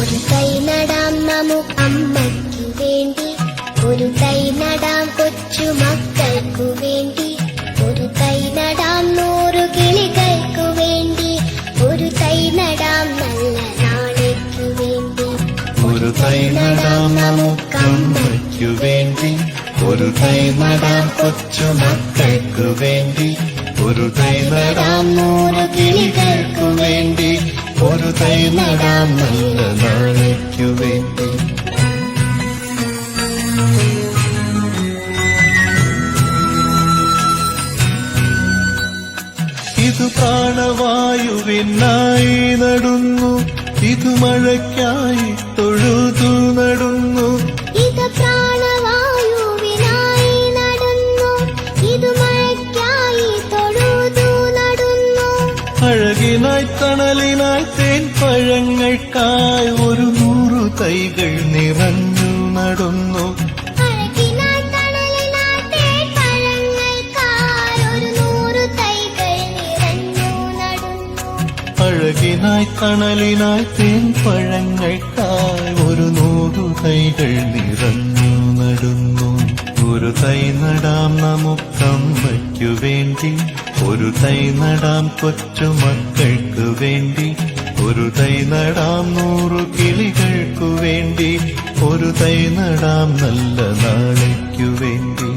ഒരു തൈ നടാം നമുക്കമ്മയ്ക്കു വേണ്ടി, ഒരു തൈ നടാം കൊച്ചുമക്കൾക്കു വേണ്ടി, ഒരു തൈ നടാം 100 കിളികൾക്കു വേണ്ടി, ഒരു തൈ നടാം നല്ല നാളേക്കു വേണ്ടി. ഒരു തൈ നടാം നമുക്കമ്മയ്ക്കു വേണ്ടി, ഒരു തൈ നടാം കൊച്ചുമക്കൾക്കു വേണ്ടി, ഒരു തൈ നടാം 100 കിളികൾക്കു വേണ്ടി, ഒരു തൈ നടാം നല്ല നാളേക്കു വേണ്ടി. ഇതു പ്രാണവായുവിനായി നടുന്നു, ഇതു മഴയ്ക്കായി തൊഴുതു നടുന്നു, ഇത് പ്രാണവായുവിനായി നടുന്നു, ഇത് മഴയ്ക്കായി തൊഴുതു നടുന്നു. അഴകിനായി തണലിനായി തേൻ പഴങ്ങൾക്കായി 100 തൈകൾ നിറഞ്ഞു നടുന്നു, അഴകിനായി തണലിനായി തേൻ പഴങ്ങൾക്കായി 100 തൈകൾ നിറഞ്ഞു നടുന്നു. അഴകിനായി തണലിനായി തേൻ പഴങ്ങൾക്കായി 100 തൈകൾ നിറഞ്ഞു നടുന്നു. ഒരു തൈ നടാം നമുക്കമ്മയ്ക്കു വേണ്ടി, ഒരു തൈ നടാം കൊച്ചുമക്കൾക്കു വേണ്ടി, ഒരു തൈ നടാം 100 കിളികൾക്കു വേണ്ടി, ഒരു തൈ നടാം നല്ല നാളേക്കു വേണ്ടി.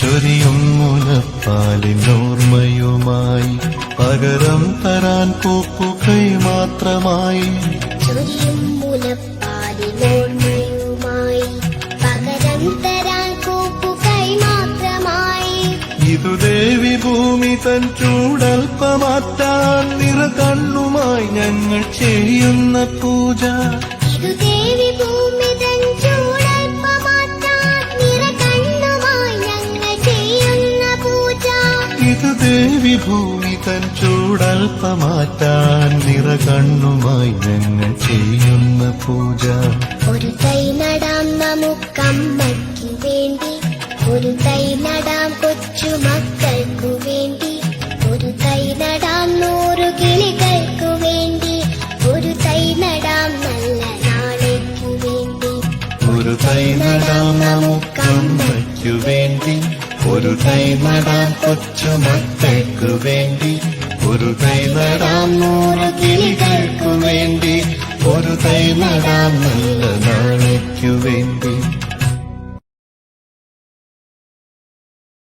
ചൊരിയും മുലപ്പാലിനോർമ്മയുമായി പകരം തരാൻ കൂപ്പുകൈ മാത്രമായി, ചൊരിയും മുലപ്പാലിനോർമ്മയുമായി പകരം തരാൻ കൂപ്പുകൈ മാത്രമായി. ഇതു ദേവി ഭൂമി തൻ ചൂടൽപ്പമാറ്റാൻ നിറകണ്ണുമായി ഞങ്ങൾ ചെയ്യുന്ന പൂജ, ഇത് ദേവി ഭൂമി തൻ ചൂടൽപ്പമാറ്റാൻ നിറകണ്ണുമായി ഞങ്ങൾ ചെയ്യുന്ന പൂജ. ഇതു ദേവി ഭൂമി തൻ ചൂടൽപ്പമാറ്റാൻ നിറകണ്ണുമായി ഞങ്ങൾ ചെയ്യുന്ന പൂജ. ഒരു തൈ നടാം നമുക്കമ്മയ്ക്കു വേണ്ടി, ഒരു തൈ നടാം കൊച്ചുമക്കൾക്കു വേണ്ടി, ഒരു തൈ നടാം 100 കിളികൾക്കു വേണ്ടി, ഒരു തൈ നടാം നല്ല നാളേക്കു വേണ്ടി. ഒരു തൈ നടാം നമുക്കമ്മയ്ക്കു വേണ്ടി, ഒരു തൈ നടാം കൊച്ചുമക്കൾക്കു വേണ്ടി, ഒരു തൈ നടാം 100 കിളികൾക്കു വേണ്ടി, ഒരു തൈ നടാം നല്ല നാളേക്കു വേണ്ടി.